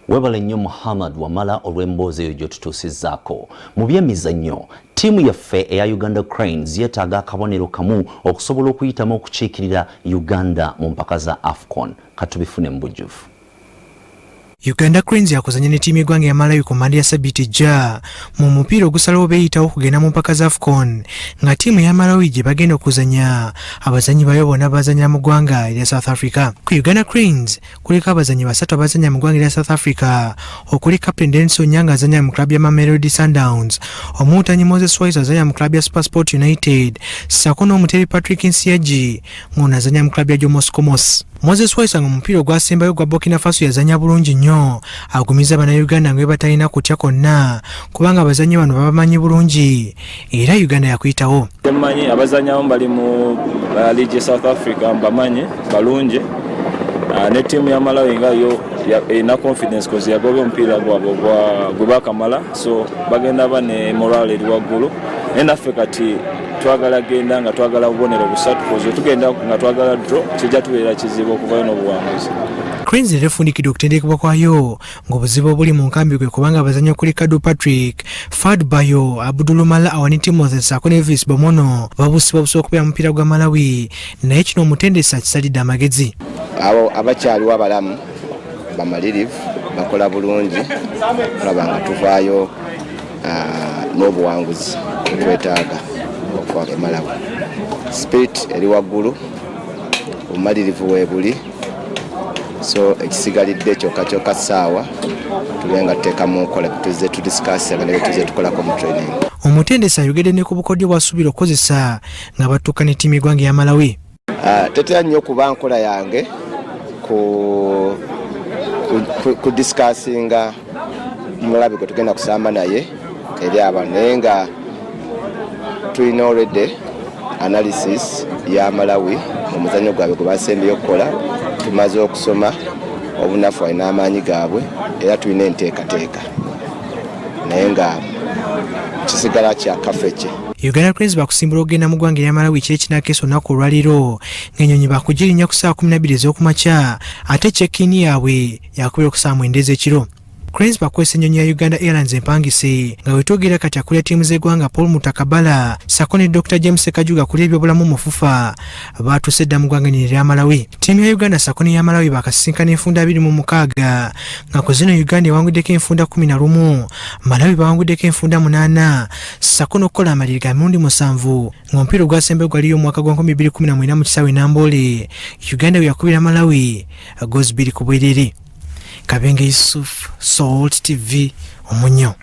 Webale nnyo Muhammad Wamala olw'emboozi eyo gyotutuusizaako. Mu byemizannyo, ttiimu yaffe eya Uganda Cranes yeetaaga akabonero kamu okusobola okuyitamu okukiikirira Uganda mu mpaka za AFCON. Katubifune mu bujjuvu. Uganda Cranes yakuzanya ne ttiimu y'eggwanga ya Malawi ku Mmande ya Ssabbiiti ejja mu mupiira ogusalawo beeyitawo okugenda mu mpaka za AFCON, nga ttiimu ya Malawi gye bagenda okuzanya abazannyi bayo bonna bazanyira mu ggwanga erya South Africa. Ku Uganda Cranes kuliko abazannyi basatu abazanya mu ggwanga erya South Africa, okuli Captain Denson Nyanga azanya mu klabu ya Mamelodi Sundowns, omuwutanyi Moses Wise azanya mu klabu ya SuperSport United, ssaako n'omutebi Patrick Nsiagi ng'ono azanya mu klabu ya Jomos Komos. Moses Wise nga omupiira ogwasembayo gwa Burkina Faso yazanya bulungi nnyo, agumiza bannayuganda nga batalina kutya konna kubanga abazannyi bano babamanyi bulungi era Uganda yakuyitawo. Temanyi abazannyi bali mu liigi South Africa mbamanyi balungi, ne ttiimu ya Malawi nga yo erina confidence kozi yagoba omupiira gwabwe gwe bakamala, so bagenda bane morale eri waggulu. Naye naffe kati twagala genda nga twagala bubonero busatu kozi tugenda nga twagala draw kijja tubeera kizibu okuvayo n'obuwanguzi. Cranes refundikidde okutendekebwa kwayo ng'obuzibu obuli mu nkambi gwe kubanga abazannyi okuli Kadu Patrick, Fad Bayo, Abdul Mala Awani Timothy ssaako ne Elvis Bomono babuusiba okubeera mupiira gwa Malawi, naye kino omutendesi akisalidde amagezi. Abo abakyaliwo abalamu bamalirivu bakola bulungi olaba nga tuvaayo n'obuwanguzi twetaaga okuva e Malawi. Spirit eri waggulu, obumalirivu weebuli, so ekisigalidde kyokka ssaawa tubenga tuteekamu nkola tuze tudisikasi nga ne tuze tukolako mu training. Omutendesi ayogedde ne ku bukodyo bw'asuubira okukozesa nga batuuka ne ttiimu y'eggwanga ya Malawi. Tetera nnyo kuba nkola yange ku disikasinga Malawi gwe tugenda kusamba naye eri abantu, naye nga tulina already analysis ya Malawi mu muzannyo gwabwe gwe basembeyo okukola. Tumaze okusoma obunafu alina amaanyi gaabwe era tulina enteekateeka, naye nga kisigala kya kafeke. Uganda Cranes bakusimbula okugenda mu ggwanga erya Malawi kyekinakeesa olunaku olwaliro ng'ennyonyi bakugirinya ku ssaawa 12 ez'okumakya ate check-in yaabwe yakubira ku ssaawa 9 ez'ekiro. Cranes bakwesa ennyonyi ya Uganda Airlines empangise nga wetwogera kati akulira ttiimu z'eggwanga Paul Mutakabala ssaako ne Dr. James Kajuga akulira ebyobulamu mu Fufa baatuuse dda mu ggwanga erya Malawi. Ttiimu ya Uganda ssaako n'eya Malawi bakasisinkana enfunda 26 nga ku zino Uganda ewanguddeko enfunda 11, Malawi bawanguddeko enfunda 8 ssaako n'okukola amaliri ga mirundi 7 ng'omupiira ogwasembayo gwaliyo omwaka gwa 2014 mu kisaawe Namboole, Uganda we yakubira Malawi gozi 2 ku bwerere. Kabenge Yusuf, Salt TV, Omunyo.